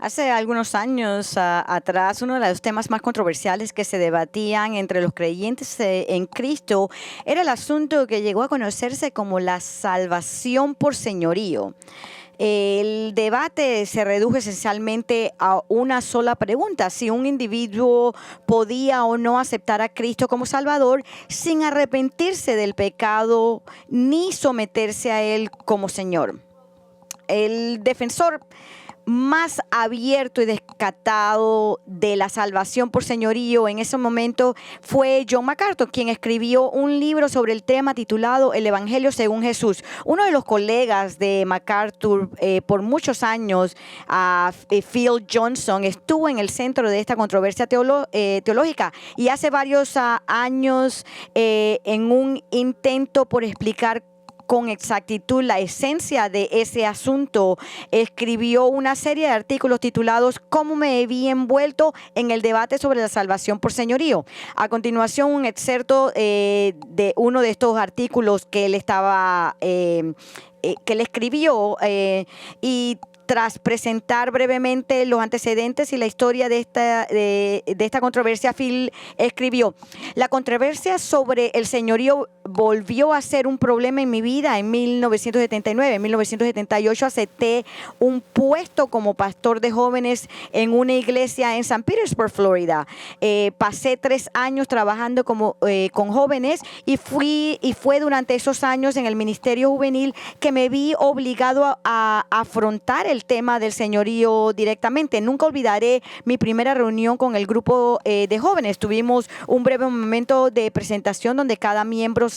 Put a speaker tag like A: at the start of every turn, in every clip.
A: Hace algunos años atrás, uno de los temas más controversiales que se debatían entre los creyentes en Cristo era el asunto que llegó a conocerse como la salvación por señorío. El debate se redujo esencialmente a una sola pregunta: si un individuo podía o no aceptar a Cristo como Salvador sin arrepentirse del pecado ni someterse a Él como Señor. El defensor más abierto y descatado de la salvación por señorío en ese momento fue John MacArthur, quien escribió un libro sobre el tema titulado El Evangelio según Jesús. Uno de los colegas de MacArthur por muchos años, Phil Johnson, estuvo en el centro de esta controversia teológica, y hace varios años, en un intento por explicar con exactitud la esencia de ese asunto, escribió una serie de artículos titulados ¿Cómo me vi envuelto en el debate sobre la salvación por señorío? A continuación, un excerto de uno de estos artículos que él que él escribió, y tras presentar brevemente los antecedentes y la historia de esta controversia, Phil escribió: la controversia sobre el señorío volvió a ser un problema en mi vida en 1979. En 1978 acepté un puesto como pastor de jóvenes en una iglesia en San Petersburg, Florida. Pasé 3 años trabajando con jóvenes, y fue durante esos años en el ministerio juvenil que me vi obligado a afrontar el tema del señorío directamente. Nunca olvidaré mi primera reunión con el grupo de jóvenes. Tuvimos un breve momento de presentación donde cada miembro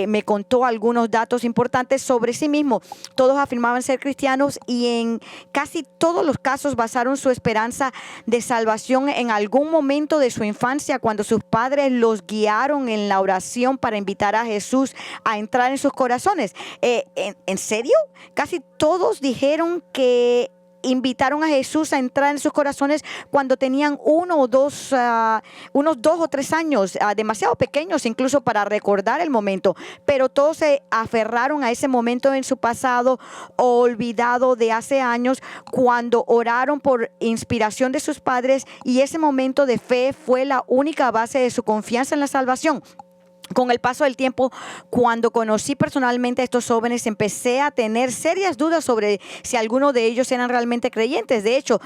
A: me contó algunos datos importantes sobre sí mismo. Todos afirmaban ser cristianos y en casi todos los casos basaron su esperanza de salvación en algún momento de su infancia, cuando sus padres los guiaron en la oración para invitar a Jesús a entrar en sus corazones. ¿En serio? Casi todos dijeron que invitaron a Jesús a entrar en sus corazones cuando tenían unos 2 o 3 años, demasiado pequeños incluso para recordar el momento, pero todos se aferraron a ese momento en su pasado olvidado de hace años, cuando oraron por inspiración de sus padres, y ese momento de fe fue la única base de su confianza en la salvación. Con el paso del tiempo, cuando conocí personalmente a estos jóvenes, empecé a tener serias dudas sobre si algunos de ellos eran realmente creyentes. De hecho,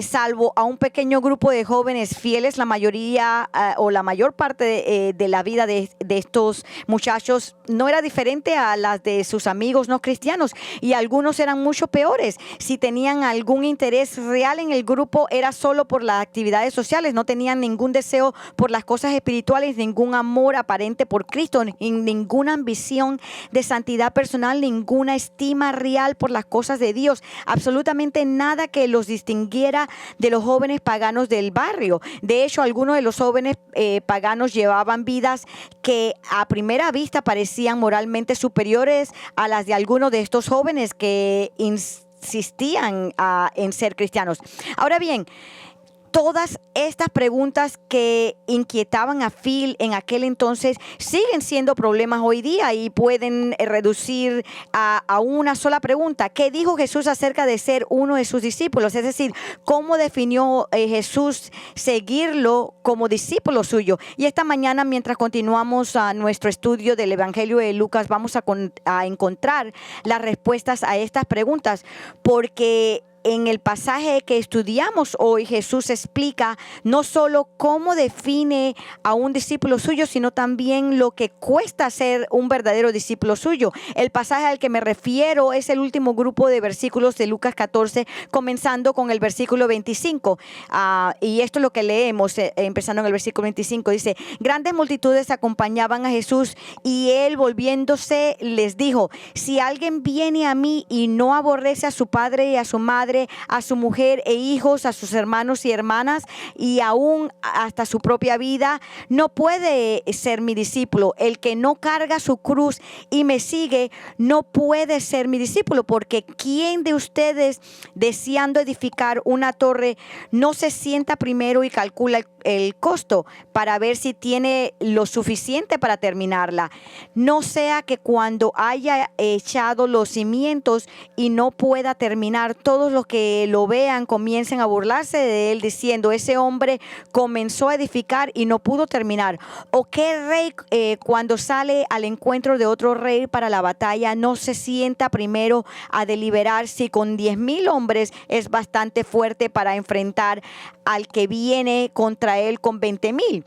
A: salvo a un pequeño grupo de jóvenes fieles, la mayoría o la mayor parte de la vida de estos muchachos no era diferente a las de sus amigos no cristianos, y algunos eran mucho peores. Si tenían algún interés real en el grupo, era solo por las actividades sociales. No tenían ningún deseo por las cosas espirituales, ningún amor aparente por Cristo, ninguna ambición de santidad personal, ninguna estima real por las cosas de Dios, absolutamente nada que los distinguiera de los jóvenes paganos del barrio. De hecho, algunos de los jóvenes paganos llevaban vidas que a primera vista parecían moralmente superiores a las de algunos de estos jóvenes que insistían en ser cristianos. Ahora bien, todas estas preguntas que inquietaban a Phil en aquel entonces siguen siendo problemas hoy día, y pueden reducir a una sola pregunta: ¿qué dijo Jesús acerca de ser uno de sus discípulos? Es decir, ¿cómo definió Jesús seguirlo como discípulo suyo? Y esta mañana, mientras continuamos nuestro estudio del Evangelio de Lucas, vamos a encontrar las respuestas a estas preguntas, porque en el pasaje que estudiamos hoy, Jesús explica no solo cómo define a un discípulo suyo, sino también lo que cuesta ser un verdadero discípulo suyo. El pasaje al que me refiero es el último grupo de versículos de Lucas 14, comenzando con el versículo 25. Y esto es lo que leemos, empezando en el versículo 25. Dice: grandes multitudes acompañaban a Jesús, y él, volviéndose, les dijo: si alguien viene a mí y no aborrece a su padre y a su madre padre, a su mujer e hijos, a sus hermanos y hermanas y aún hasta su propia vida, no puede ser mi discípulo. El que no carga su cruz y me sigue no puede ser mi discípulo, porque ¿quién de ustedes, deseando edificar una torre, no se sienta primero y calcula el costo para ver si tiene lo suficiente para terminarla? No sea que cuando haya echado los cimientos y no pueda terminar, todos los que lo vean comiencen a burlarse de él diciendo: ese hombre comenzó a edificar y no pudo terminar. ¿O qué rey cuando sale al encuentro de otro rey para la batalla no se sienta primero a deliberar si con 10,000 hombres es bastante fuerte para enfrentar al que viene contra él con 20,000?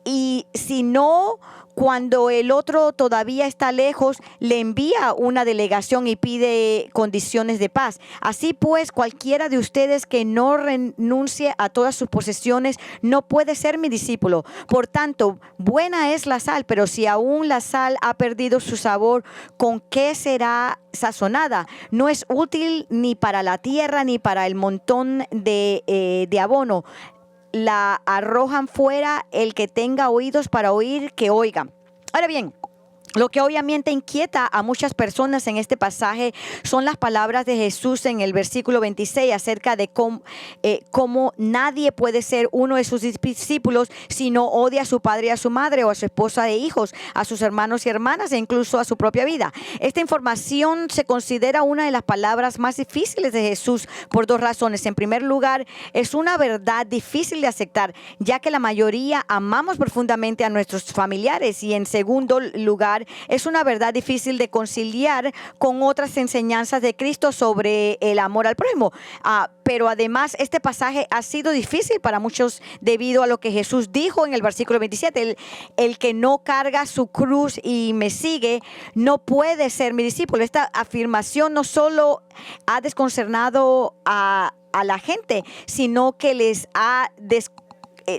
A: Y si no, cuando el otro todavía está lejos, le envía una delegación y pide condiciones de paz. Así pues, cualquiera de ustedes que no renuncie a todas sus posesiones no puede ser mi discípulo. Por tanto, buena es la sal, pero si aún la sal ha perdido su sabor, ¿con qué será sazonada? No es útil ni para la tierra ni para el montón de abono. La arrojan fuera. El que tenga oídos para oír, que oiga. Ahora bien, lo que obviamente inquieta a muchas personas en este pasaje son las palabras de Jesús en el versículo 26 acerca de cómo nadie puede ser uno de sus discípulos si no odia a su padre y a su madre, o a su esposa e hijos, a sus hermanos y hermanas e incluso a su propia vida. Esta información se considera una de las palabras más difíciles de Jesús por dos razones. En primer lugar, es una verdad difícil de aceptar, ya que la mayoría amamos profundamente a nuestros familiares, y en segundo lugar, es una verdad difícil de conciliar con otras enseñanzas de Cristo sobre el amor al prójimo. Pero además, este pasaje ha sido difícil para muchos debido a lo que Jesús dijo en el versículo 27. El que no carga su cruz y me sigue no puede ser mi discípulo. Esta afirmación no solo ha desconcernado a la gente, sino que les ha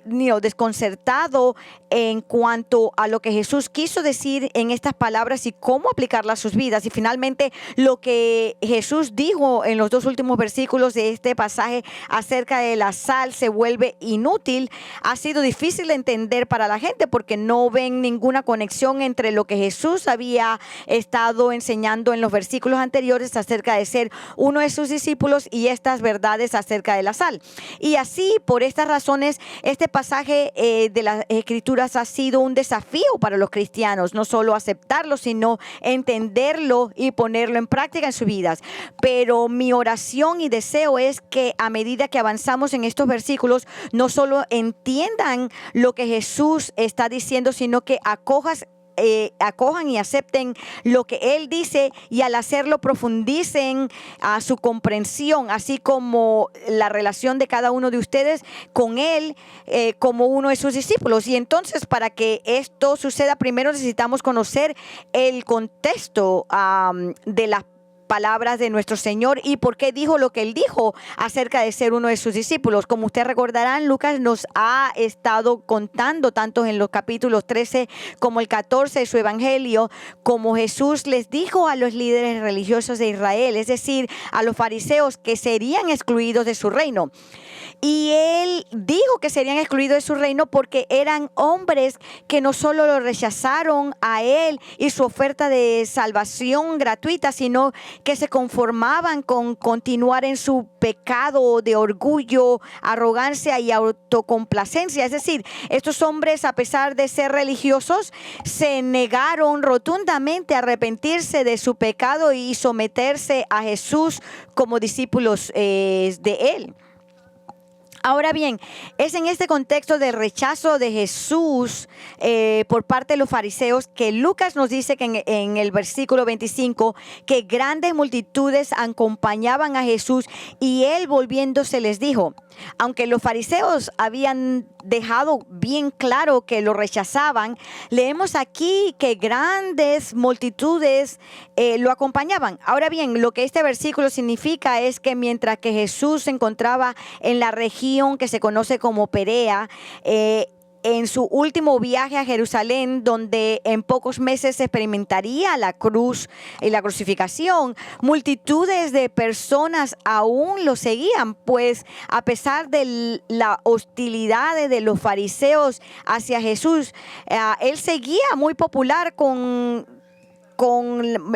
A: desconcertado en cuanto a lo que Jesús quiso decir en estas palabras y cómo aplicarlas a sus vidas. Y finalmente, lo que Jesús dijo en los dos últimos versículos de este pasaje acerca de la sal se vuelve inútil, ha sido difícil de entender para la gente, porque no ven ninguna conexión entre lo que Jesús había estado enseñando en los versículos anteriores acerca de ser uno de sus discípulos y estas verdades acerca de la sal. Y así, por estas razones, este pasaje de las Escrituras ha sido un desafío para los cristianos, no solo aceptarlo, sino entenderlo y ponerlo en práctica en sus vidas. Pero mi oración y deseo es que a medida que avanzamos en estos versículos, no solo entiendan lo que Jesús está diciendo, sino que acojan y acepten lo que Él dice, y al hacerlo profundicen a su comprensión, así como la relación de cada uno de ustedes con Él como uno de sus discípulos. Y entonces, para que esto suceda, primero necesitamos conocer el contexto de las palabras de nuestro Señor y por qué dijo lo que Él dijo acerca de ser uno de sus discípulos. Como ustedes recordarán, Lucas nos ha estado contando tanto en los capítulos 13 como el 14 de su evangelio, como Jesús les dijo a los líderes religiosos de Israel, es decir, a los fariseos, que serían excluidos de su reino. Y Él dijo que serían excluidos de su reino porque eran hombres que no solo lo rechazaron a Él y su oferta de salvación gratuita, sino que se conformaban con continuar en su pecado de orgullo, arrogancia y autocomplacencia. Es decir, estos hombres, a pesar de ser religiosos, se negaron rotundamente a arrepentirse de su pecado y someterse a Jesús como discípulos de Él. Ahora bien, es en este contexto de rechazo de Jesús por parte de los fariseos que Lucas nos dice que en el versículo 25 que grandes multitudes acompañaban a Jesús, y Él volviéndose les dijo. Aunque los fariseos habían dejado bien claro que lo rechazaban, leemos aquí que grandes multitudes lo acompañaban. Ahora bien, lo que este versículo significa es que mientras que Jesús se encontraba en la región que se conoce como Perea, en su último viaje a Jerusalén, donde en pocos meses se experimentaría la cruz y la crucificación, multitudes de personas aún lo seguían, pues a pesar de la hostilidad de los fariseos hacia Jesús, él seguía muy popular con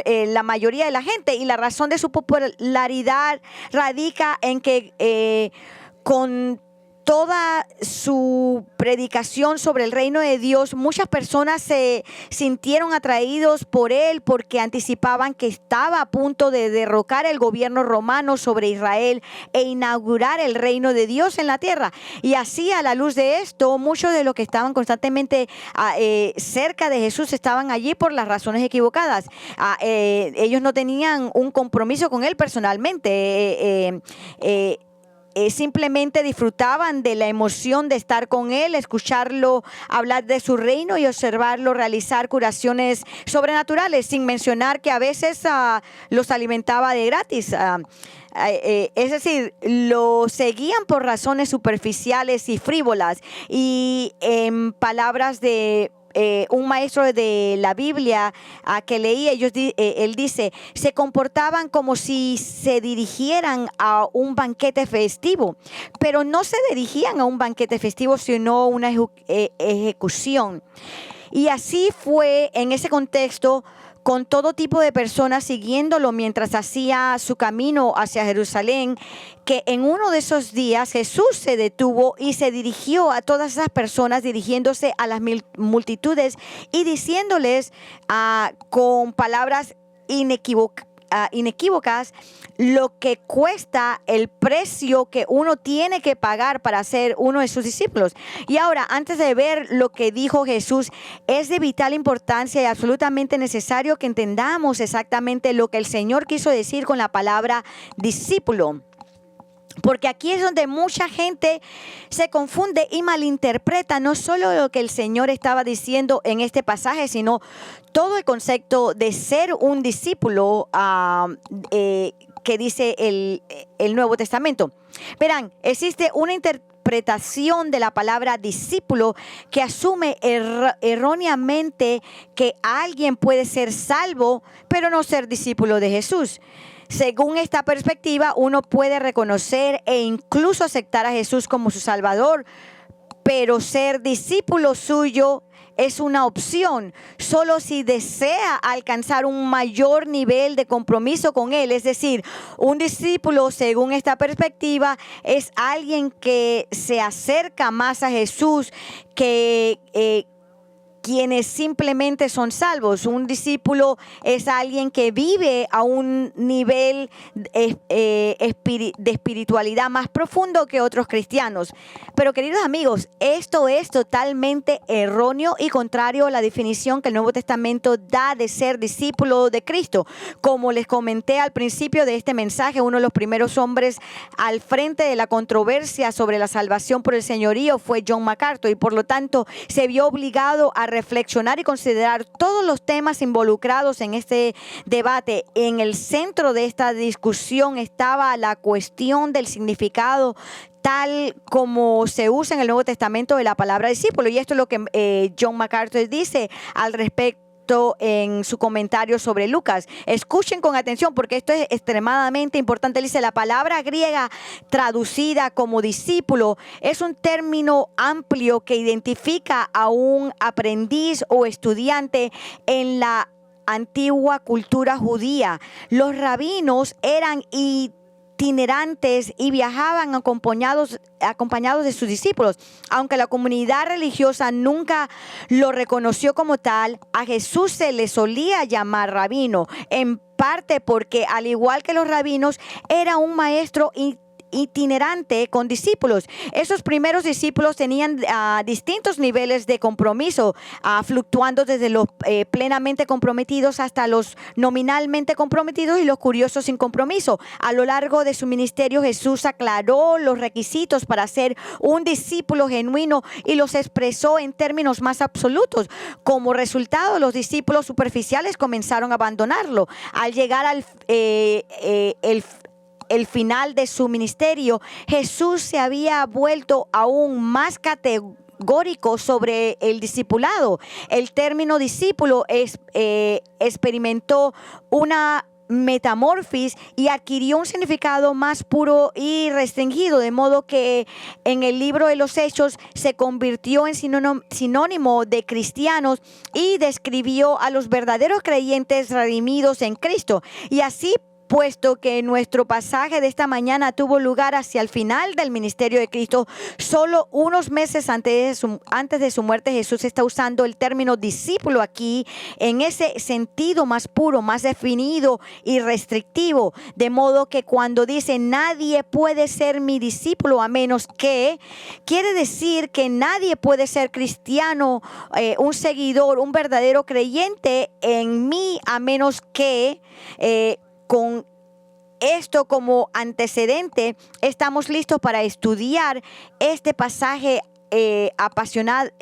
A: la mayoría de la gente, y la razón de su popularidad radica en que con toda su predicación sobre el reino de Dios, muchas personas se sintieron atraídos por él porque anticipaban que estaba a punto de derrocar el gobierno romano sobre Israel e inaugurar el reino de Dios en la tierra. Y así, a la luz de esto, muchos de los que estaban constantemente cerca de Jesús estaban allí por las razones equivocadas. Ellos no tenían un compromiso con él personalmente. Simplemente disfrutaban de la emoción de estar con él, escucharlo hablar de su reino y observarlo realizar curaciones sobrenaturales, sin mencionar que a veces los alimentaba de gratis. Es decir, lo seguían por razones superficiales y frívolas. Y en palabras de un maestro de la Biblia que leí, él dice, se comportaban como si se dirigieran a un banquete festivo, pero no se dirigían a un banquete festivo, sino una ejecución. Y así fue en ese contexto, con todo tipo de personas siguiéndolo mientras hacía su camino hacia Jerusalén, que en uno de esos días Jesús se detuvo y se dirigió a todas esas personas, dirigiéndose a las multitudes y diciéndoles con palabras inequívocas lo que cuesta, el precio que uno tiene que pagar para ser uno de sus discípulos. Y ahora, antes de ver lo que dijo Jesús, es de vital importancia y absolutamente necesario que entendamos exactamente lo que el Señor quiso decir con la palabra discípulo. Porque aquí es donde mucha gente se confunde y malinterpreta no solo lo que el Señor estaba diciendo en este pasaje, sino todo el concepto de ser un discípulo que dice el Nuevo Testamento. Verán, existe una interpretación de la palabra discípulo que asume erróneamente que alguien puede ser salvo, pero no ser discípulo de Jesús. Según esta perspectiva, uno puede reconocer e incluso aceptar a Jesús como su Salvador, pero ser discípulo suyo es una opción solo si desea alcanzar un mayor nivel de compromiso con Él. Es decir, un discípulo, según esta perspectiva, es alguien que se acerca más a Jesús que quienes simplemente son salvos. Un discípulo es alguien que vive a un nivel de espiritualidad más profundo que otros cristianos. Pero, queridos amigos, esto es totalmente erróneo y contrario a la definición que el Nuevo Testamento da de ser discípulo de Cristo. Como les comenté al principio de este mensaje, uno de los primeros hombres al frente de la controversia sobre la salvación por el señorío fue John MacArthur, y por lo tanto se vio obligado a reflexionar y considerar todos los temas involucrados en este debate. En el centro de esta discusión estaba la cuestión del significado tal como se usa en el Nuevo Testamento de la palabra discípulo, y esto es lo que John MacArthur dice al respecto en su comentario sobre Lucas. Escuchen con atención porque esto es extremadamente importante. Él dice: la palabra griega traducida como discípulo es un término amplio que identifica a un aprendiz o estudiante en la antigua cultura judía. Los rabinos eran itinerantes y viajaban acompañados de sus discípulos. Aunque la comunidad religiosa nunca lo reconoció como tal, a Jesús se le solía llamar rabino, en parte porque, al igual que los rabinos, era un maestro itinerante con discípulos. Esos primeros discípulos tenían distintos niveles de compromiso, fluctuando desde los plenamente comprometidos hasta los nominalmente comprometidos y los curiosos sin compromiso. A lo largo de su ministerio, Jesús aclaró los requisitos para ser un discípulo genuino y los expresó en términos más absolutos. Como resultado, los discípulos superficiales comenzaron a abandonarlo. Al llegar el final de su ministerio, Jesús se había vuelto aún más categórico sobre el discipulado. El término discípulo experimentó una metamorfosis y adquirió un significado más puro y restringido, de modo que en el libro de los Hechos se convirtió en sinónimo de cristianos y describió a los verdaderos creyentes redimidos en Cristo. Y así, puesto que nuestro pasaje de esta mañana tuvo lugar hacia el final del ministerio de Cristo, solo unos meses antes de su muerte, Jesús está usando el término discípulo aquí en ese sentido más puro, más definido y restrictivo, de modo que cuando dice nadie puede ser mi discípulo a menos que, quiere decir que nadie puede ser cristiano, un seguidor, un verdadero creyente en mí a menos que con esto como antecedente, estamos listos para estudiar este pasaje apasionante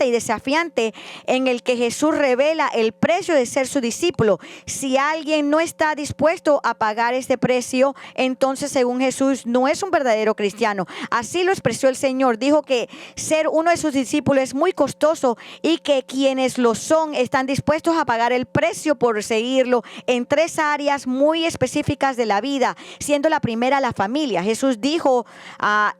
A: y desafiante en el que Jesús revela el precio de ser su discípulo. Si alguien no está dispuesto a pagar este precio, entonces según Jesús no es un verdadero cristiano. Así lo expresó el Señor. Dijo que ser uno de sus discípulos es muy costoso y que quienes lo son están dispuestos a pagar el precio por seguirlo en 3 áreas muy específicas de la vida, siendo la primera la familia. Jesús dijo,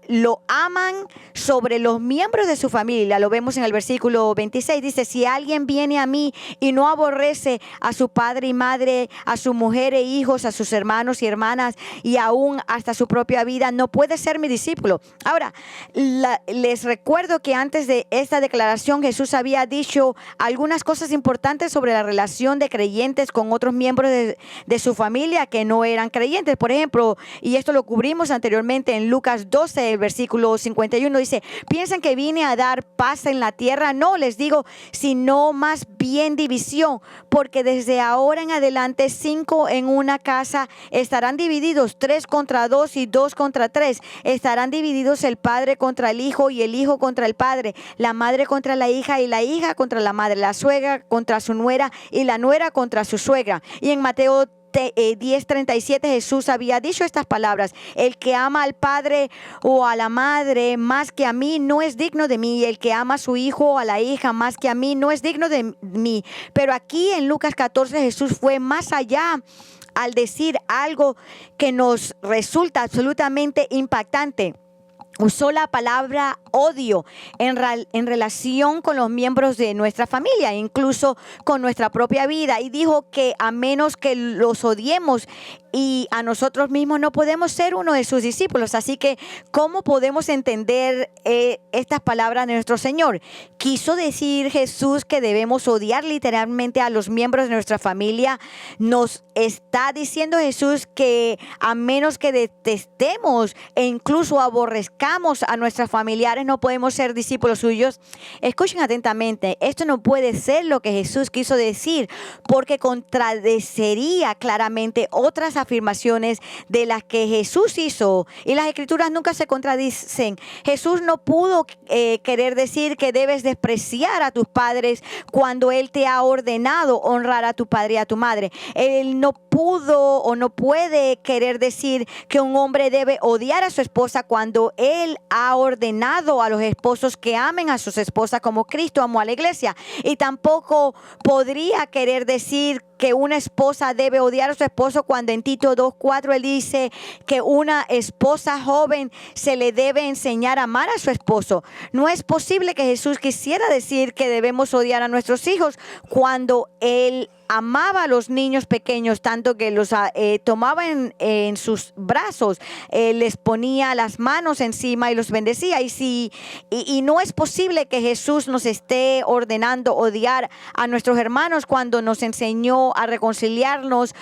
A: lo aman sobre los miembros de su familia. Lo vemos en el versículo 26. Dice, si alguien viene a mí y no aborrece a su padre y madre, a su mujer e hijos, a sus hermanos y hermanas y aún hasta su propia vida, no puede ser mi discípulo. Ahora, les recuerdo que antes de esta declaración Jesús había dicho algunas cosas importantes sobre la relación de creyentes con otros miembros de su familia que no eran creyentes. Por ejemplo, y esto lo cubrimos anteriormente en Lucas 12, el versículo 51, dice, ¿piensan que vine a dar paz en la tierra? No, les digo, sino más bien división, porque desde ahora en adelante 5 en una casa estarán divididos, 3 contra 2 y 2 contra 3. Estarán divididos el padre contra el hijo y el hijo contra el padre, la madre contra la hija y la hija contra la madre, la suegra contra su nuera y la nuera contra su suegra. Y en Mateo 10:37 Jesús había dicho estas palabras: el que ama al padre o a la madre más que a mí no es digno de mí, y el que ama a su hijo o a la hija más que a mí no es digno de mí. Pero aquí en Lucas 14 Jesús fue más allá al decir algo que nos resulta absolutamente impactante. Usó la palabra odio en relación con los miembros de nuestra familia, incluso con nuestra propia vida, y dijo que a menos que los odiemos y a nosotros mismos, no podemos ser uno de sus discípulos. Así que, ¿cómo podemos entender estas palabras de nuestro Señor? ¿Quiso decir Jesús que debemos odiar literalmente a los miembros de nuestra familia? ¿Nos está diciendo Jesús que a menos que detestemos e incluso aborrezcamos a nuestros familiares, no podemos ser discípulos suyos? Escuchen atentamente, esto no puede ser lo que Jesús quiso decir, porque contradeciría claramente otras afirmaciones de las que Jesús hizo, y las escrituras nunca se contradicen. Jesús no pudo querer decir que debes despreciar a tus padres cuando Él te ha ordenado honrar a tu padre y a tu madre. Él no pudo o no puede querer decir que un hombre debe odiar a su esposa cuando Él ha ordenado a los esposos que amen a sus esposas como Cristo amó a la iglesia. Y tampoco podría querer decir que una esposa debe odiar a su esposo cuando en Tito 2:4 él dice que una esposa joven se le debe enseñar a amar a su esposo. No es posible que Jesús quisiera decir que debemos odiar a nuestros hijos cuando Él amaba a los niños pequeños, tanto que los tomaba en sus brazos, les ponía las manos encima y los bendecía. Y no es posible que Jesús nos esté ordenando odiar a nuestros hermanos cuando nos enseñó a reconciliarnos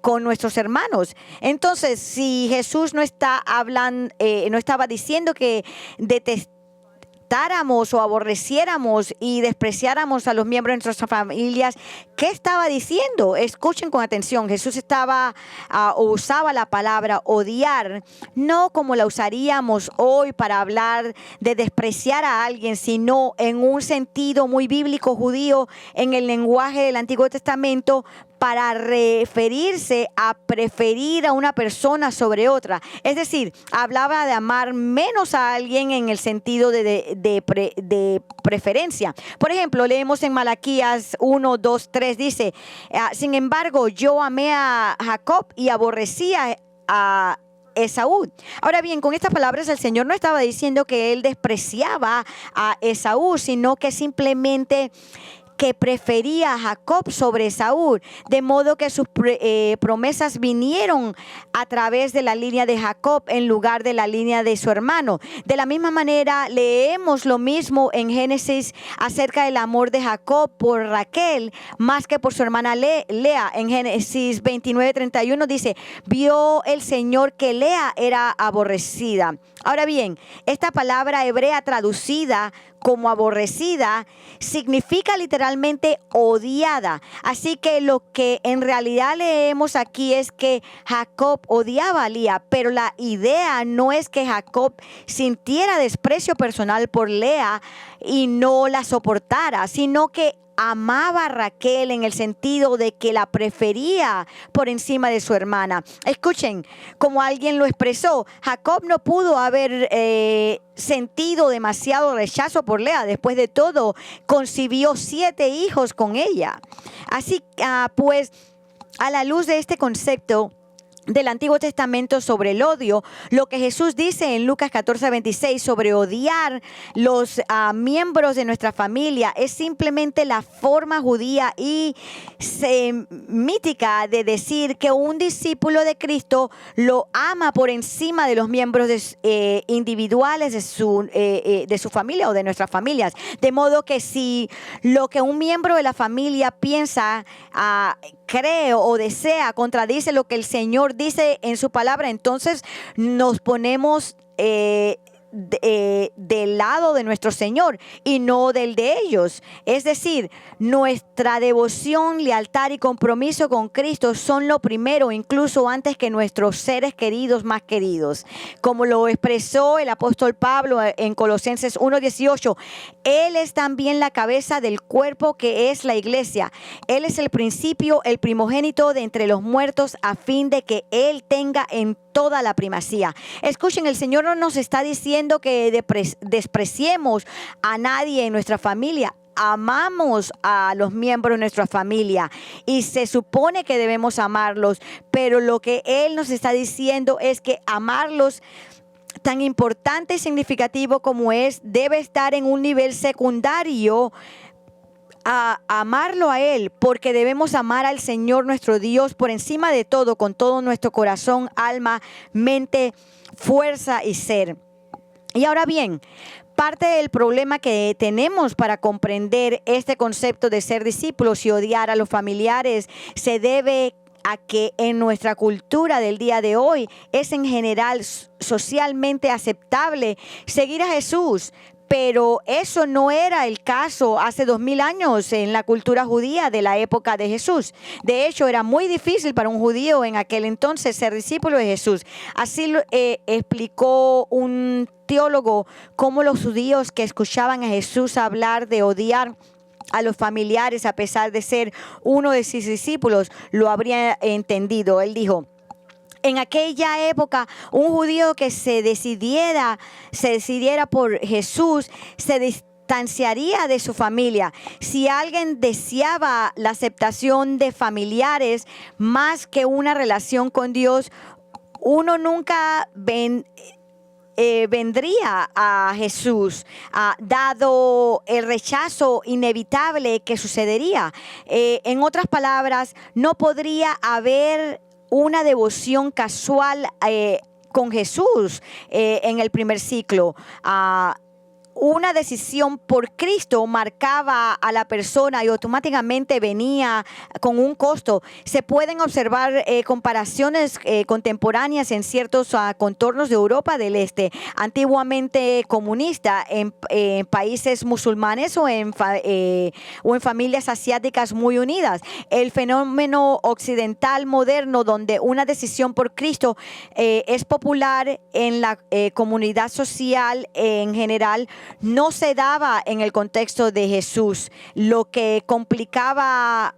A: con nuestros hermanos. Entonces, si Jesús no estaba diciendo que detestáramos o aborreciéramos y despreciáramos a los miembros de nuestras familias, ¿qué estaba diciendo? Escuchen con atención. Jesús usaba la palabra odiar, no como la usaríamos hoy para hablar de despreciar a alguien, sino en un sentido muy bíblico judío, en el lenguaje del Antiguo Testamento, para referirse a preferir a una persona sobre otra. Es decir, hablaba de amar menos a alguien en el sentido de preferencia. Por ejemplo, leemos en Malaquías 1, 2, 3, dice, sin embargo, yo amé a Jacob y aborrecí a Esaú. Ahora bien, con estas palabras el Señor no estaba diciendo que él despreciaba a Esaú, sino que simplemente que prefería a Jacob sobre Esaú, de modo que sus promesas vinieron a través de la línea de Jacob en lugar de la línea de su hermano. De la misma manera, leemos lo mismo en Génesis acerca del amor de Jacob por Raquel, más que por su hermana Lea. En Génesis 29:31 dice, vio el Señor que Lea era aborrecida. Ahora bien, esta palabra hebrea traducida como aborrecida significa literalmente odiada. Así que lo que en realidad leemos aquí es que Jacob odiaba a Lea, pero la idea no es que Jacob sintiera desprecio personal por Lea y no la soportara, sino que amaba a Raquel en el sentido de que la prefería por encima de su hermana. Escuchen, como alguien lo expresó, Jacob no pudo haber sentido demasiado rechazo por Lea. Después de todo, concibió 7 hijos con ella. Así pues, a la luz de este concepto del Antiguo Testamento sobre el odio, lo que Jesús dice en Lucas 14:26 sobre odiar los miembros de nuestra familia es simplemente la forma judía y semítica de decir que un discípulo de Cristo lo ama por encima de los miembros individuales de su familia o de nuestras familias. De modo que si lo que un miembro de la familia piensa, cree o desea contradice lo que el Señor dice en su palabra, entonces nos ponemos del lado de nuestro Señor y no del de ellos. Es decir, nuestra devoción, lealtad y compromiso con Cristo son lo primero, incluso antes que nuestros seres queridos más queridos. Como lo expresó el apóstol Pablo en Colosenses 1:18, Él es también la cabeza del cuerpo que es la iglesia. Él es el principio, el primogénito de entre los muertos, a fin de que Él tenga en toda la primacía. Escuchen, el Señor no nos está diciendo que despreciemos a nadie en nuestra familia. Amamos a los miembros de nuestra familia y se supone que debemos amarlos, pero lo que Él nos está diciendo es que amarlos, tan importante y significativo como es, debe estar en un nivel secundario a amarlo a Él, porque debemos amar al Señor nuestro Dios por encima de todo, con todo nuestro corazón, alma, mente, fuerza y ser. Y ahora bien, parte del problema que tenemos para comprender este concepto de ser discípulos y odiar a los familiares se debe a que en nuestra cultura del día de hoy es en general socialmente aceptable seguir a Jesús. Pero eso no era el caso hace 2000 años en la cultura judía de la época de Jesús. De hecho, era muy difícil para un judío en aquel entonces ser discípulo de Jesús. Así lo explicó un teólogo, cómo los judíos que escuchaban a Jesús hablar de odiar a los familiares a pesar de ser uno de sus discípulos lo habría entendido. Él dijo: en aquella época, un judío que se decidiera por Jesús, se distanciaría de su familia. Si alguien deseaba la aceptación de familiares más que una relación con Dios, uno nunca vendría a Jesús, dado el rechazo inevitable que sucedería. En otras palabras, no podría haber una devoción casual con Jesús en el primer ciclo. Una decisión por Cristo marcaba a la persona y automáticamente venía con un costo. Se pueden observar comparaciones contemporáneas en ciertos contornos de Europa del Este, antiguamente comunista, en países musulmanes o en familias asiáticas muy unidas. El fenómeno occidental moderno, donde una decisión por Cristo es popular en la comunidad social en general, no se daba en el contexto de Jesús, lo que complicaba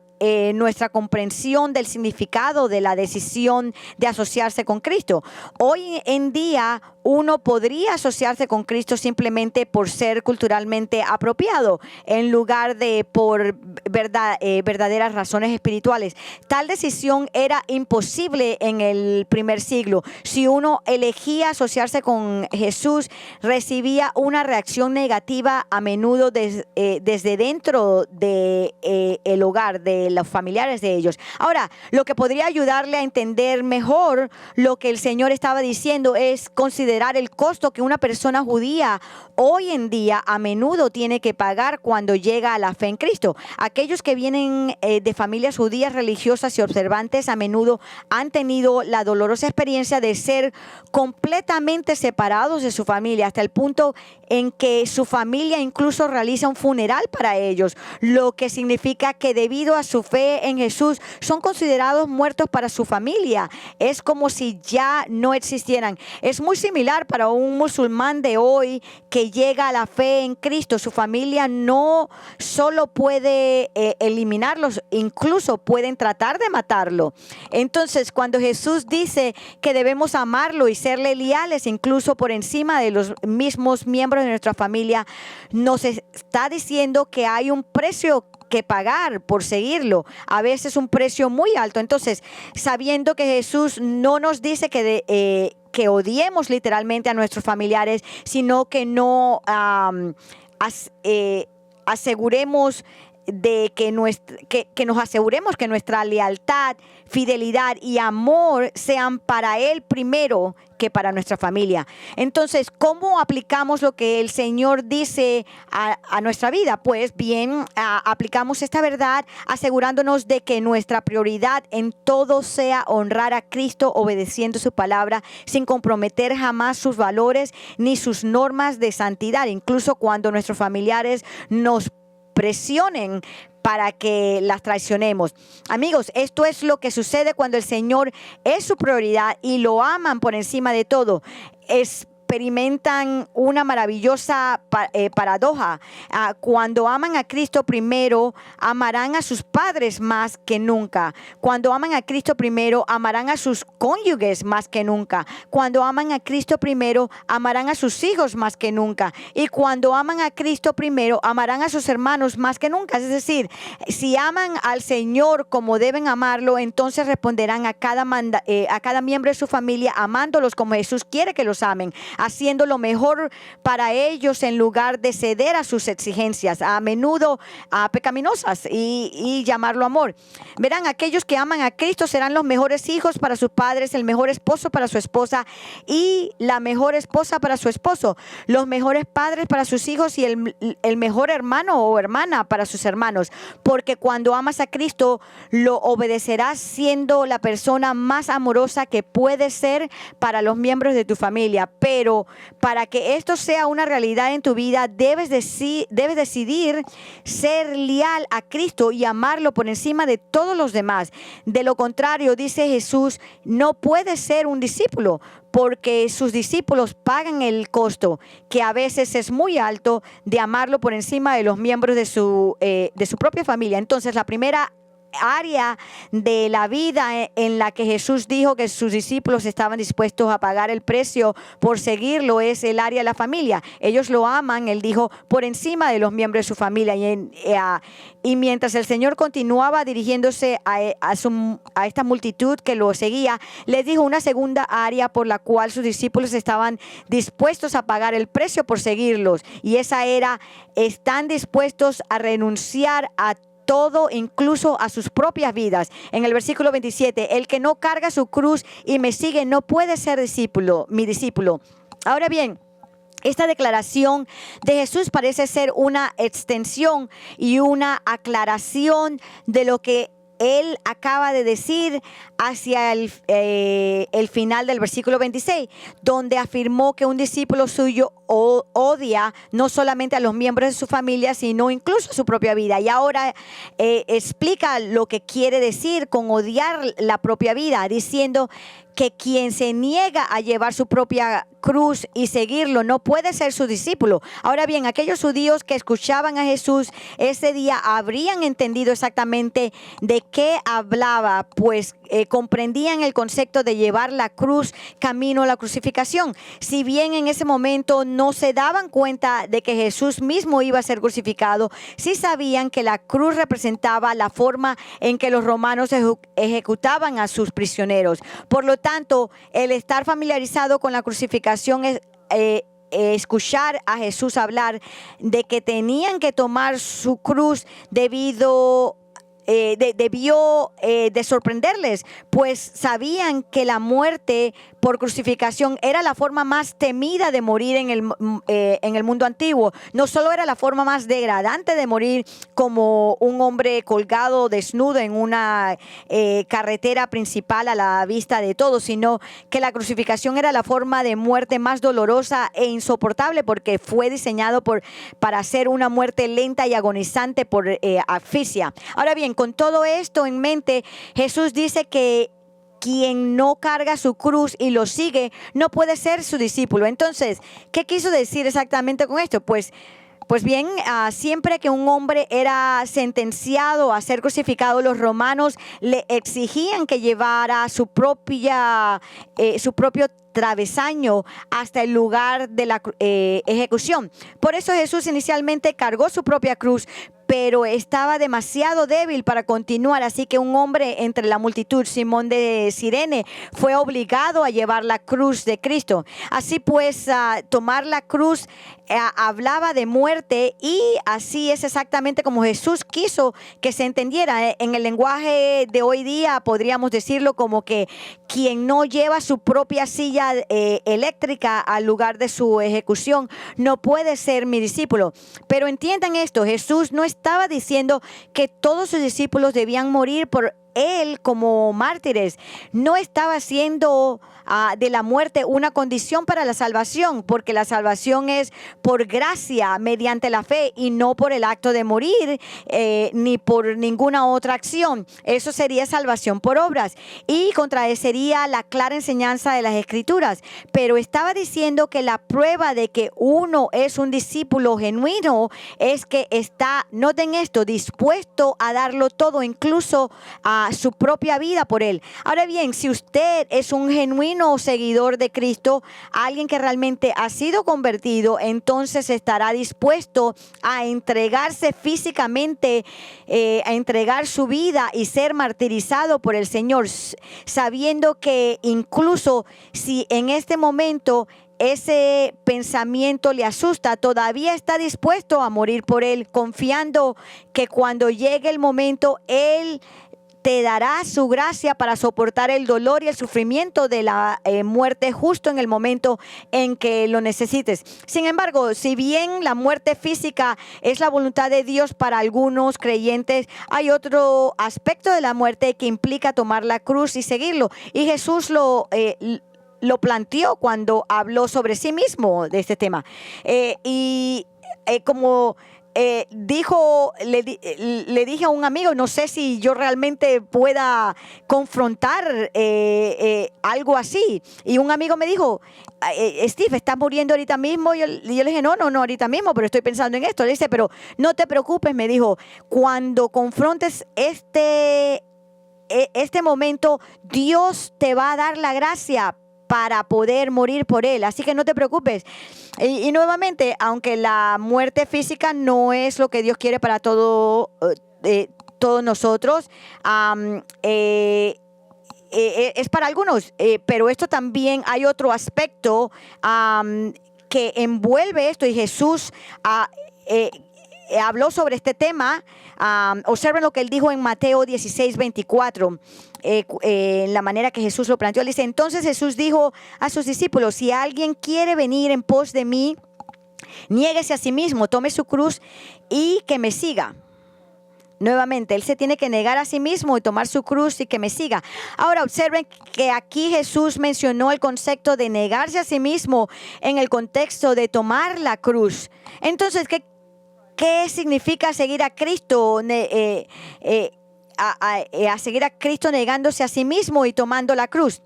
A: nuestra comprensión del significado de la decisión de asociarse con Cristo. Hoy en día uno podría asociarse con Cristo simplemente por ser culturalmente apropiado, en lugar de por verdaderas razones espirituales. Tal decisión era imposible en el primer siglo. Si uno elegía asociarse con Jesús, recibía una reacción negativa a menudo desde dentro del hogar, de los familiares de ellos. Ahora, lo que podría ayudarle a entender mejor lo que el Señor estaba diciendo es considerar el costo que una persona judía hoy en día a menudo tiene que pagar cuando llega a la fe en Cristo. Aquellos que vienen de familias judías religiosas y observantes a menudo han tenido la dolorosa experiencia de ser completamente separados de su familia, hasta el punto en que su familia incluso realiza un funeral para ellos, lo que significa que debido a su fe en Jesús son considerados muertos para su familia. Es como si ya no existieran. Es muy similar para un musulmán de hoy que llega a la fe en Cristo. Su familia no solo puede eliminarlos, incluso pueden tratar de matarlo. Entonces, cuando Jesús dice que debemos amarlo y serle leales, incluso por encima de los mismos miembros de nuestra familia, nos está diciendo que hay un precio que pagar por seguirlo, a veces un precio muy alto. Entonces, sabiendo que Jesús no nos dice que odiemos literalmente a nuestros familiares, sino que no aseguremos de que nos aseguremos que nuestra lealtad, fidelidad y amor sean para Él primero que para nuestra familia. Entonces, ¿cómo aplicamos lo que el Señor dice a nuestra vida? Pues bien, aplicamos esta verdad asegurándonos de que nuestra prioridad en todo sea honrar a Cristo, obedeciendo su palabra, sin comprometer jamás sus valores ni sus normas de santidad, incluso cuando nuestros familiares nos presionen para que las traicionemos. Amigos, esto es lo que sucede cuando el Señor es su prioridad y lo aman por encima de todo. Experimentan una maravillosa paradoja. Cuando aman a Cristo primero, amarán a sus padres más que nunca. Cuando aman a Cristo primero, amarán a sus cónyuges más que nunca. Cuando aman a Cristo primero, amarán a sus hijos más que nunca. Y cuando aman a Cristo primero, amarán a sus hermanos más que nunca. Es decir, si aman al Señor como deben amarlo, entonces responderán a cada miembro de su familia amándolos como Jesús quiere que los amen, haciendo lo mejor para ellos en lugar de ceder a sus exigencias, a menudo pecaminosas, y llamarlo amor. Verán, aquellos que aman a Cristo serán los mejores hijos para sus padres, el mejor esposo para su esposa y la mejor esposa para su esposo, los mejores padres para sus hijos y el mejor hermano o hermana para sus hermanos. Porque cuando amas a Cristo, lo obedecerás siendo la persona más amorosa que puedes ser para los miembros de tu familia. Pero para que esto sea una realidad en tu vida, debes decidir ser leal a Cristo y amarlo por encima de todos los demás. De lo contrario, dice Jesús, no puedes ser un discípulo, porque sus discípulos pagan el costo, que a veces es muy alto, de amarlo por encima de los miembros de su propia familia. Entonces, la primera área de la vida en la que Jesús dijo que sus discípulos estaban dispuestos a pagar el precio por seguirlo es el área de la familia. Ellos lo aman, él dijo, por encima de los miembros de su familia. Y mientras el Señor continuaba dirigiéndose a esta multitud que lo seguía, les dijo una segunda área por la cual sus discípulos estaban dispuestos a pagar el precio por seguirlos. Y esa era, están dispuestos a renunciar a todo, incluso a sus propias vidas. En el versículo 27, el que no carga su cruz y me sigue no puede ser mi discípulo. Ahora bien, esta declaración de Jesús parece ser una extensión y una aclaración de lo que Él acaba de decir hacia el final del versículo 26, donde afirmó que un discípulo suyo odia no solamente a los miembros de su familia, sino incluso a su propia vida. Y ahora explica lo que quiere decir con odiar la propia vida, diciendo que quien se niega a llevar su propia cruz y seguirlo no puede ser su discípulo. Ahora bien, aquellos judíos que escuchaban a Jesús ese día habrían entendido exactamente de qué hablaba, pues comprendían el concepto de llevar la cruz camino a la crucificación. Si bien en ese momento no se daban cuenta de que Jesús mismo iba a ser crucificado, sí sabían que la cruz representaba la forma en que los romanos ejecutaban a sus prisioneros. Por lo tanto, el estar familiarizado con la crucificación es escuchar a Jesús hablar de que tenían que tomar su cruz debió de sorprenderles, pues sabían que la muerte por crucificación era la forma más temida de morir en el mundo antiguo. No solo era la forma más degradante de morir como un hombre colgado desnudo en una carretera principal a la vista de todos, sino que la crucificación era la forma de muerte más dolorosa e insoportable, porque fue diseñado para ser una muerte lenta y agonizante por asfixia. Ahora bien, con todo esto en mente, Jesús dice que quien no carga su cruz y lo sigue no puede ser su discípulo. Entonces, ¿qué quiso decir exactamente con esto? Pues bien, siempre que un hombre era sentenciado a ser crucificado, los romanos le exigían que llevara su propio travesaño hasta el lugar de la ejecución. Por eso Jesús inicialmente cargó su propia cruz, pero estaba demasiado débil para continuar, así que un hombre entre la multitud, Simón de Cirene, fue obligado a llevar la cruz de Cristo. Así pues, tomar la cruz hablaba de muerte, y así es exactamente como Jesús quiso que se entendiera. En el lenguaje de hoy día podríamos decirlo como que quien no lleva su propia silla eléctrica al lugar de su ejecución no puede ser mi discípulo. Pero entiendan esto, Jesús no estaba diciendo que todos sus discípulos debían morir por él como mártires. No estaba haciendo de la muerte una condición para la salvación, porque la salvación es por gracia mediante la fe y no por el acto de morir ni por ninguna otra acción. Eso sería salvación por obras y contradeciría la clara enseñanza de las Escrituras. Pero estaba diciendo que la prueba de que uno es un discípulo genuino es que está, noten esto, dispuesto a darlo todo, incluso a su propia vida por él. Ahora bien, si usted es un genuino seguidor de Cristo, alguien que realmente ha sido convertido, entonces estará dispuesto a entregarse físicamente, a entregar su vida y ser martirizado por el Señor, sabiendo que incluso si en este momento ese pensamiento le asusta, todavía está dispuesto a morir por él, confiando que cuando llegue el momento, él te dará su gracia para soportar el dolor y el sufrimiento de la muerte justo en el momento en que lo necesites. Sin embargo, si bien la muerte física es la voluntad de Dios para algunos creyentes, hay otro aspecto de la muerte que implica tomar la cruz y seguirlo. Y Jesús lo planteó cuando habló sobre sí mismo de este tema. Como le dije a un amigo, no sé si yo realmente pueda confrontar algo así. Y un amigo me dijo, Steve, ¿estás muriendo ahorita mismo? Y yo le dije, no ahorita mismo, pero estoy pensando en esto. Le dice, pero no te preocupes, me dijo, cuando confrontes este momento, Dios te va a dar la gracia para poder morir por él, así que no te preocupes. Y nuevamente, aunque la muerte física no es lo que Dios quiere para todos nosotros, es para algunos, pero esto también hay otro aspecto que envuelve esto, y Jesús habló sobre este tema. Observen lo que él dijo en Mateo 16:24. En la manera que Jesús lo planteó, él dice: entonces Jesús dijo a sus discípulos, si alguien quiere venir en pos de mí, niéguese a sí mismo, tome su cruz y que me siga. Nuevamente, él se tiene que negar a sí mismo y tomar su cruz y que me siga. Ahora observen que aquí Jesús mencionó el concepto de negarse a sí mismo en el contexto de tomar la cruz. Entonces, ¿qué significa seguir a Cristo? A seguir a Cristo negándose a sí mismo y tomando la cruz.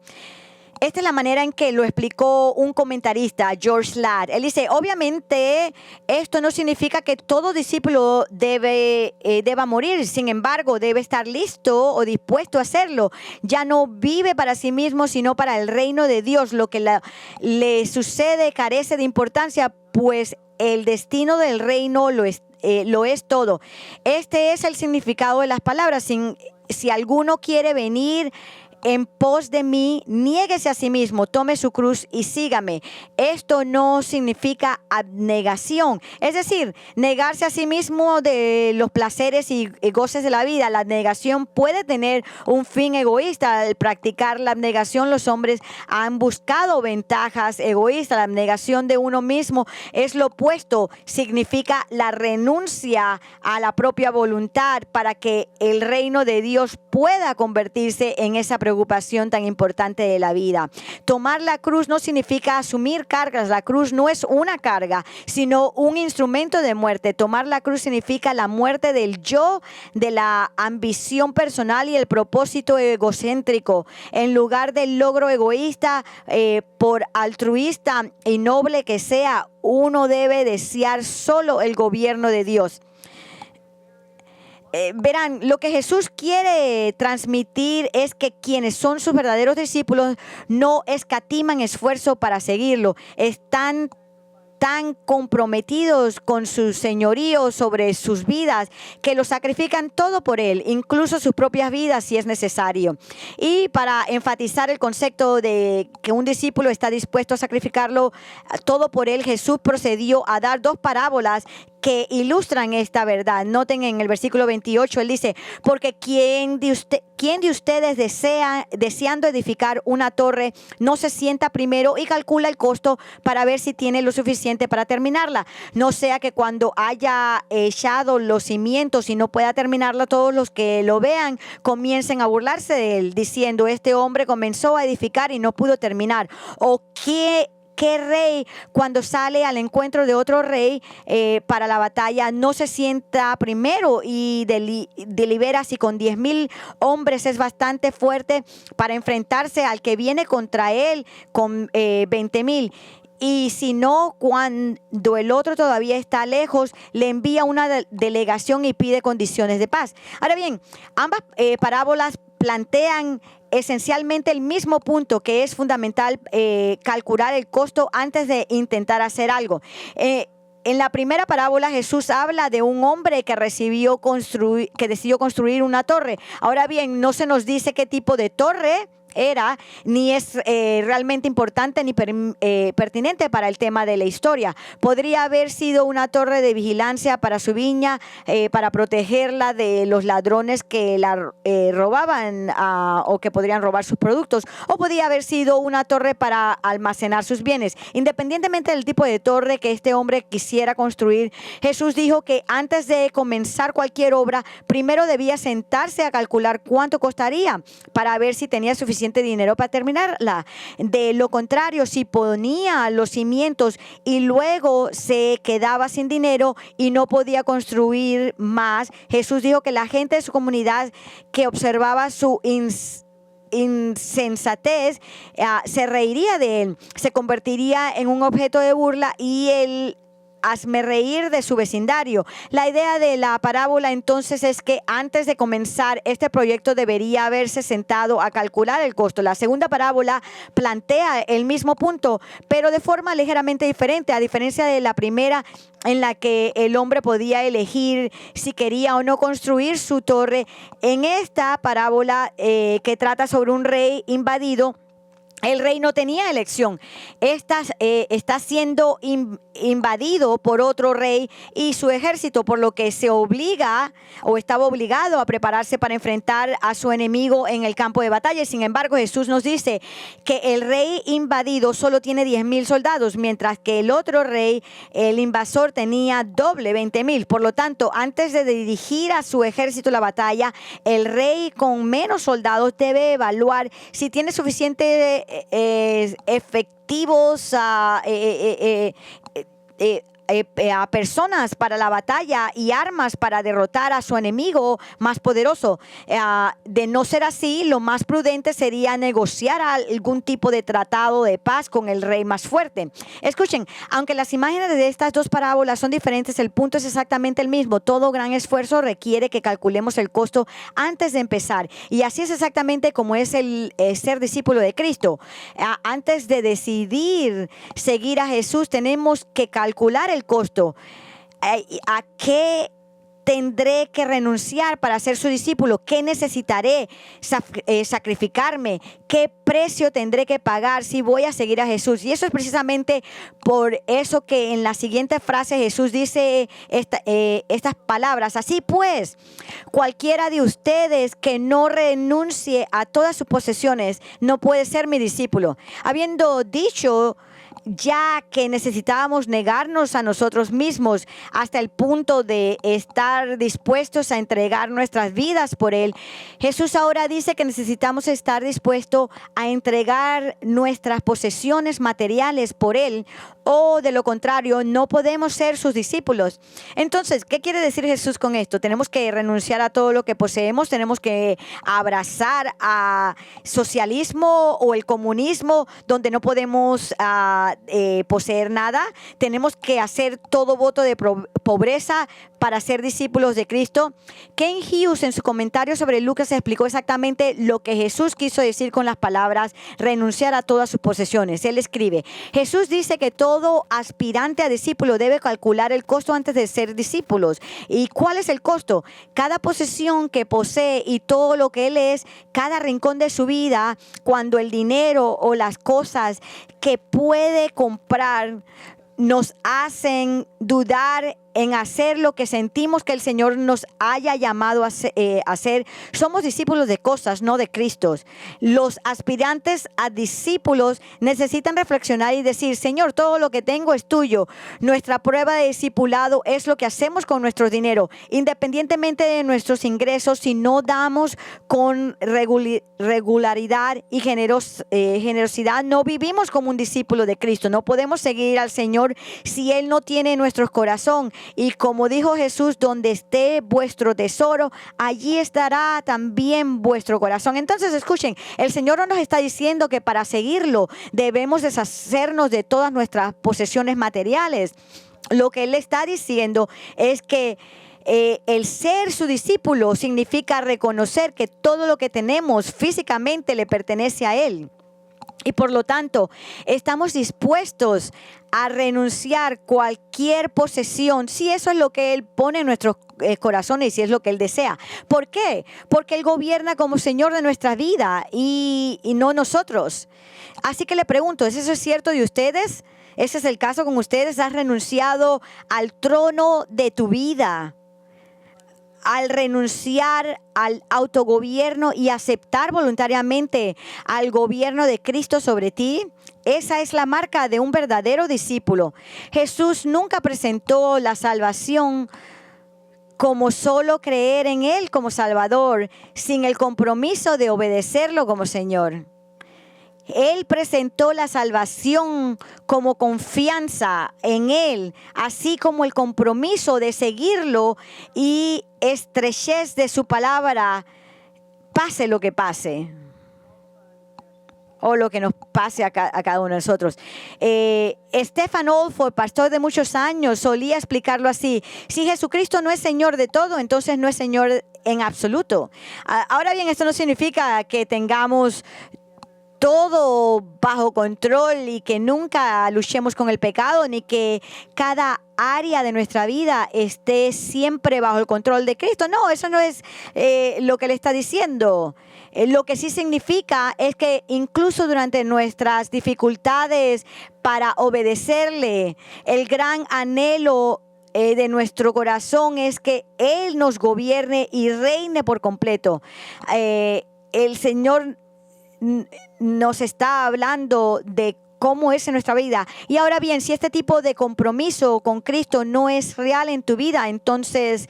A: Esta es la manera en que lo explicó un comentarista, George Ladd. Él dice, obviamente esto no significa que todo discípulo deba morir. Sin embargo, debe estar listo o dispuesto a hacerlo. Ya no vive para sí mismo, sino para el reino de Dios. Lo que le sucede carece de importancia, pues el destino del reino lo es todo. Este es el significado de las palabras. Si alguno quiere venir en pos de mí, niéguese a sí mismo, tome su cruz y sígame. Esto no significa abnegación, es decir, negarse a sí mismo de los placeres y goces de la vida. La abnegación puede tener un fin egoísta. Al practicar la abnegación, los hombres han buscado ventajas egoístas. La abnegación de uno mismo es lo opuesto, significa la renuncia a la propia voluntad para que el reino de Dios pueda convertirse en esa preocupación tan importante de la vida. Tomar la cruz no significa asumir cargas. La cruz no es una carga, sino un instrumento de muerte. Tomar la cruz significa la muerte del yo, de la ambición personal y el propósito egocéntrico. En lugar del logro egoísta, por altruista y noble que sea, uno debe desear solo el gobierno de Dios. Verán, lo que Jesús quiere transmitir es que quienes son sus verdaderos discípulos no escatiman esfuerzo para seguirlo. Están tan comprometidos con su señorío sobre sus vidas que lo sacrifican todo por él, incluso sus propias vidas si es necesario. Y para enfatizar el concepto de que un discípulo está dispuesto a sacrificarlo todo por él, Jesús procedió a dar dos parábolas que ilustran esta verdad. Noten en el versículo 28, él dice, porque ¿quién de ustedes deseando edificar una torre, no se sienta primero y calcula el costo para ver si tiene lo suficiente para terminarla? No sea que cuando haya echado los cimientos y no pueda terminarla, todos los que lo vean comiencen a burlarse de él, diciendo, este hombre comenzó a edificar y no pudo terminar. ¿O qué rey, cuando sale al encuentro de otro rey para la batalla, no se sienta primero y delibera si con 10,000 hombres es bastante fuerte para enfrentarse al que viene contra él con 20,000? Y si no, cuando el otro todavía está lejos, le envía una delegación y pide condiciones de paz. Ahora bien, ambas parábolas plantean esencialmente el mismo punto, que es fundamental calcular el costo antes de intentar hacer algo. En la primera parábola, Jesús habla de un hombre que decidió construir una torre. Ahora bien, no se nos dice qué tipo de torre era, ni es realmente importante ni pertinente para el tema de la historia. Podría haber sido una torre de vigilancia para su viña, para protegerla de los ladrones que la robaban o que podrían robar sus productos, o podría haber sido una torre para almacenar sus bienes. Independientemente del tipo de torre que este hombre quisiera construir, Jesús dijo que antes de comenzar cualquier obra, primero debía sentarse a calcular cuánto costaría para ver si tenía suficiente dinero para terminarla. De lo contrario, si ponía los cimientos y luego se quedaba sin dinero y no podía construir más, Jesús dijo que la gente de su comunidad que observaba su insensatez se reiría de él, se convertiría en un objeto de burla y el hazmerreír de su vecindario. La idea de la parábola entonces es que antes de comenzar este proyecto debería haberse sentado a calcular el costo. La segunda parábola plantea el mismo punto, pero de forma ligeramente diferente, a diferencia de la primera, en la que el hombre podía elegir si quería o no construir su torre. En esta parábola que trata sobre un rey invadido, el rey no tenía elección. Está siendo invadido por otro rey y su ejército, por lo que se obliga o estaba obligado a prepararse para enfrentar a su enemigo en el campo de batalla. Sin embargo, Jesús nos dice que el rey invadido solo tiene 10,000 soldados, mientras que el otro rey, el invasor, tenía doble, 20,000. Por lo tanto, antes de dirigir a su ejército la batalla, el rey con menos soldados debe evaluar si tiene suficiente efectivos a personas para la batalla y armas para derrotar a su enemigo más poderoso. De no ser así, lo más prudente sería negociar algún tipo de tratado de paz con el rey más fuerte. Escuchen, aunque las imágenes de estas dos parábolas son diferentes, el punto es exactamente el mismo. Todo gran esfuerzo requiere que calculemos el costo antes de empezar. Y así es exactamente como es el ser discípulo de Cristo. Antes de decidir seguir a Jesús, tenemos que calcular el costo. ¿A qué tendré que renunciar para ser su discípulo? ¿Qué necesitaré sacrificarme? ¿Qué precio tendré que pagar si voy a seguir a Jesús? Y eso es precisamente por eso que en la siguiente frase Jesús dice estas palabras. Así pues, cualquiera de ustedes que no renuncie a todas sus posesiones no puede ser mi discípulo. Habiendo dicho ya que necesitábamos negarnos a nosotros mismos hasta el punto de estar dispuestos a entregar nuestras vidas por Él, Jesús ahora dice que necesitamos estar dispuestos a entregar nuestras posesiones materiales por Él, o de lo contrario no podemos ser sus discípulos. Entonces, ¿qué quiere decir Jesús con esto? Tenemos que renunciar a todo lo que poseemos, tenemos que abrazar a socialismo o el comunismo, donde no podemos poseer nada. Tenemos que hacer todo voto de pobreza para ser discípulos de Cristo. Ken Hughes en su comentario sobre Lucas explicó exactamente lo que Jesús quiso decir con las palabras renunciar a todas sus posesiones. Él escribe: Jesús dice que todo aspirante a discípulo debe calcular el costo antes de ser discípulos. ¿Y cuál es el costo? Cada posesión que posee y todo lo que él es, cada rincón de su vida, cuando el dinero o las cosas que puede comprar nos hacen dudar en hacer lo que sentimos que el Señor nos haya llamado a hacer. Somos discípulos de cosas, no de Cristo. Los aspirantes a discípulos necesitan reflexionar y decir: Señor, todo lo que tengo es tuyo. Nuestra prueba de discipulado es lo que hacemos con nuestro dinero. Independientemente de nuestros ingresos, si no damos con regularidad y generosidad, no vivimos como un discípulo de Cristo. No podemos seguir al Señor si Él no tiene nuestro corazón. Y como dijo Jesús, donde esté vuestro tesoro, allí estará también vuestro corazón. Entonces, escuchen, el Señor no nos está diciendo que para seguirlo debemos deshacernos de todas nuestras posesiones materiales. Lo que Él está diciendo es que el ser su discípulo significa reconocer que todo lo que tenemos físicamente le pertenece a Él. Y por lo tanto, estamos dispuestos a renunciar cualquier posesión, si eso es lo que Él pone en nuestros corazones y si es lo que Él desea. ¿Por qué? Porque Él gobierna como Señor de nuestra vida y no nosotros. Así que le pregunto, ¿es eso cierto de ustedes? ¿Ese es el caso con ustedes? ¿Has renunciado al trono de tu vida? Al renunciar al autogobierno y aceptar voluntariamente al gobierno de Cristo sobre ti, esa es la marca de un verdadero discípulo. Jesús nunca presentó la salvación como solo creer en Él como Salvador, sin el compromiso de obedecerlo como Señor. Él presentó la salvación como confianza en Él, así como el compromiso de seguirlo y estrechez de su palabra, pase lo que pase, o lo que nos pase a cada uno de nosotros. Stephen Olford, pastor de muchos años, solía explicarlo así: si Jesucristo no es Señor de todo, entonces no es Señor en absoluto. Ahora bien, esto no significa que tengamos todo bajo control y que nunca luchemos con el pecado, ni que cada área de nuestra vida esté siempre bajo el control de Cristo. No, eso no es lo que le está diciendo. Lo que sí significa es que incluso durante nuestras dificultades para obedecerle, el gran anhelo de nuestro corazón es que Él nos gobierne y reine por completo. El Señor nos está hablando de cómo es en nuestra vida. Y ahora bien, si este tipo de compromiso con Cristo no es real en tu vida, entonces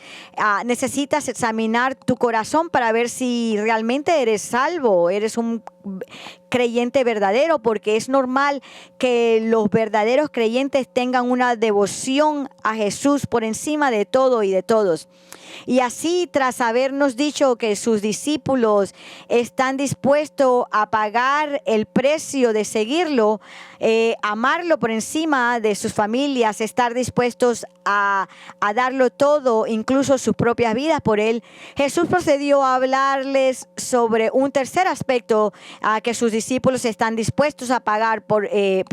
A: necesitas examinar tu corazón para ver si realmente eres salvo, eres un creyente verdadero, porque es normal que los verdaderos creyentes tengan una devoción a Jesús por encima de todo y de todos. Y así, tras habernos dicho que sus discípulos están dispuestos a pagar el precio de seguirlo, amarlo por encima de sus familias, estar dispuestos a darlo todo, incluso sus propias vidas por él, Jesús procedió a hablarles sobre un tercer aspecto que sus discípulos están dispuestos a pagar por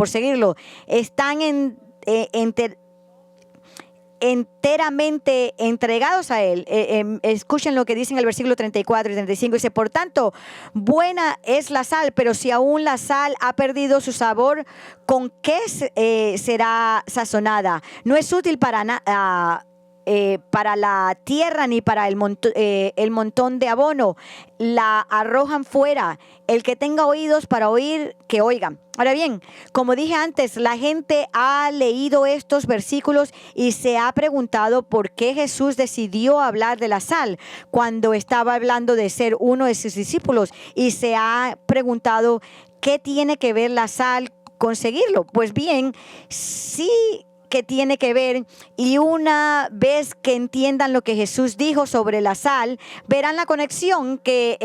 A: seguirlo. Están enteramente entregados a él. Escuchen lo que dice en el versículo 34 y 35. Dice: por tanto, buena es la sal, pero si aún la sal ha perdido su sabor, ¿con qué será sazonada? No es útil para la tierra ni para el montón de abono. La arrojan fuera. El que tenga oídos para oír, que oiga. Ahora bien, como dije antes, la gente ha leído estos versículos y se ha preguntado por qué Jesús decidió hablar de la sal cuando estaba hablando de ser uno de sus discípulos, y se ha preguntado qué tiene que ver la sal con seguirlo. Pues bien, sí que tiene que ver, y una vez que entiendan lo que Jesús dijo sobre la sal, verán la conexión que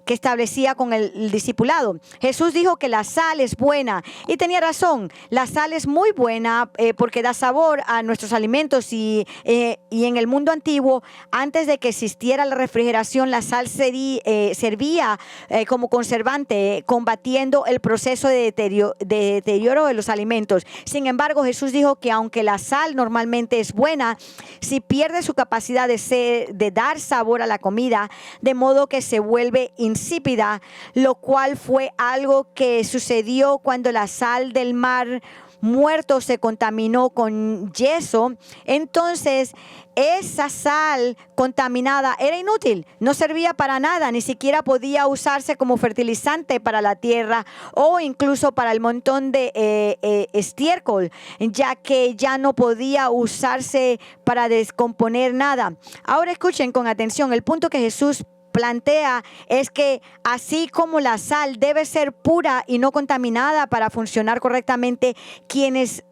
A: establecía con el discipulado. Jesús dijo que la sal es buena, y tenía razón. La sal es muy buena porque da sabor a nuestros alimentos, y en el mundo antiguo, antes de que existiera la refrigeración, la sal servía como conservante, combatiendo el proceso de deterioro de los alimentos. Sin embargo, Jesús dijo que aunque la sal normalmente es buena, si pierde su capacidad de dar sabor a la comida, de modo que se vuelve insípida, lo cual fue algo que sucedió cuando la sal del mar muerto se contaminó con yeso. Entonces esa sal contaminada era inútil, no servía para nada, ni siquiera podía usarse como fertilizante para la tierra o incluso para el montón de estiércol, ya que ya no podía usarse para descomponer nada. Ahora escuchen con atención, el punto que Jesús plantea es que así como la sal debe ser pura y no contaminada para funcionar correctamente, quienes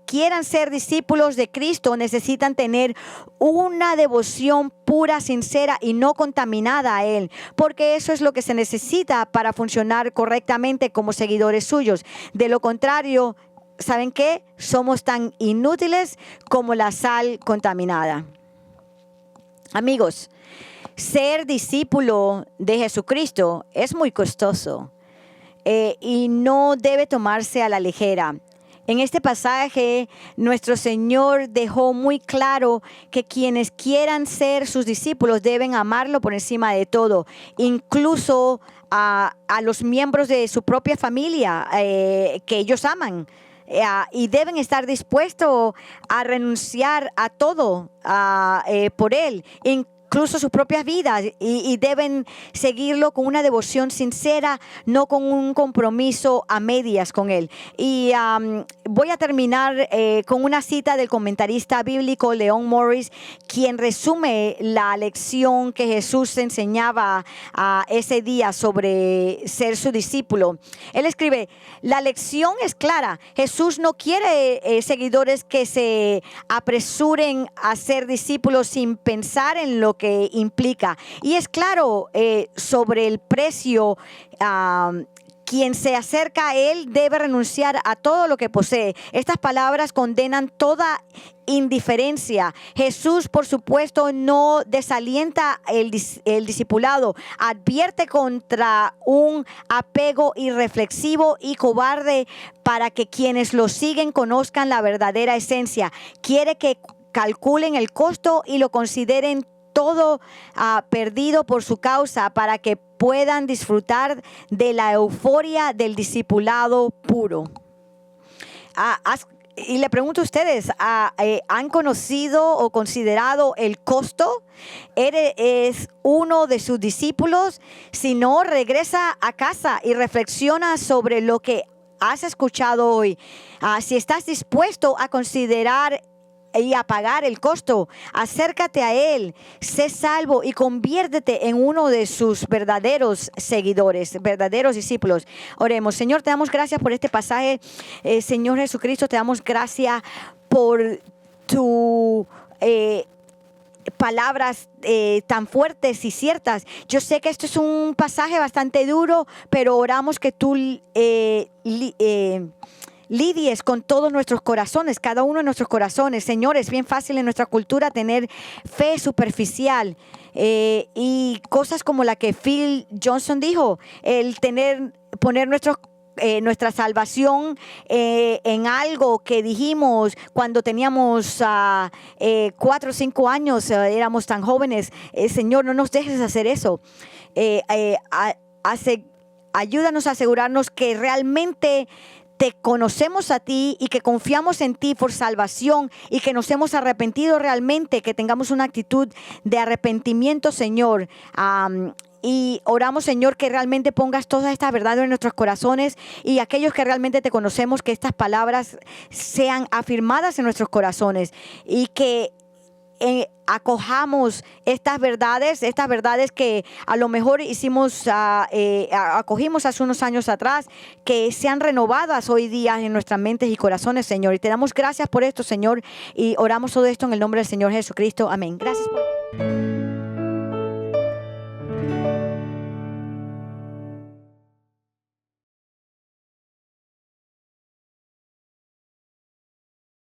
A: quieran ser discípulos de Cristo necesitan tener una devoción pura, sincera y no contaminada a Él, porque eso es lo que se necesita para funcionar correctamente como seguidores suyos. De lo contrario, ¿saben qué? Somos tan inútiles como la sal contaminada. Amigos, ser discípulo de Jesucristo es muy costoso y no debe tomarse a la ligera. En este pasaje, nuestro Señor dejó muy claro que quienes quieran ser sus discípulos deben amarlo por encima de todo, incluso a los miembros de su propia familia que ellos aman. Y deben estar dispuestos a renunciar a todo por Él, incluso sus propias vidas, y deben seguirlo con una devoción sincera, no con un compromiso a medias con Él. Y voy a terminar con una cita del comentarista bíblico Leon Morris, quien resume la lección que Jesús enseñaba ese día sobre ser su discípulo. Él escribe: la lección es clara. Jesús no quiere seguidores que se apresuren a ser discípulos sin pensar en lo que implica. Y es claro sobre el precio. Quien se acerca a Él debe renunciar a todo lo que posee. Estas palabras condenan toda indiferencia. Jesús, por supuesto, no desalienta el discipulado. Advierte contra un apego irreflexivo y cobarde para que quienes lo siguen conozcan la verdadera esencia. Quiere que calculen el costo y lo consideren todo perdido por su causa, para que puedan disfrutar de la euforia del discipulado puro. Y le pregunto a ustedes, ¿han conocido o considerado el costo? ¿Eres uno de sus discípulos? Si no, regresa a casa y reflexiona sobre lo que has escuchado hoy. Si estás dispuesto a considerar y a pagar el costo. Acércate a Él, sé salvo y conviértete en uno de sus verdaderos seguidores, verdaderos discípulos. Oremos. Señor, te damos gracias por este pasaje. Señor Jesucristo, te damos gracias por tu palabras tan fuertes y ciertas. Yo sé que esto es un pasaje bastante duro, pero oramos que tú lidies con todos nuestros corazones, cada uno de nuestros corazones. Señor, es bien fácil en nuestra cultura tener fe superficial y cosas como la que Phil Johnson dijo, el poner nuestra salvación en algo que dijimos cuando teníamos 4 o 5 años, éramos tan jóvenes. Señor, no nos dejes hacer eso. Ayúdanos a asegurarnos que realmente te conocemos a ti y que confiamos en ti por salvación y que nos hemos arrepentido realmente, que tengamos una actitud de arrepentimiento, Señor. Y oramos, Señor, que realmente pongas todas estas verdades en nuestros corazones y aquellos que realmente te conocemos, que estas palabras sean afirmadas en nuestros corazones y que acojamos estas verdades que a lo mejor acogimos hace unos años atrás, que sean renovadas hoy día en nuestras mentes y corazones, Señor. Y te damos gracias por esto, Señor, y oramos todo esto en el nombre del Señor Jesucristo. Amén. Gracias por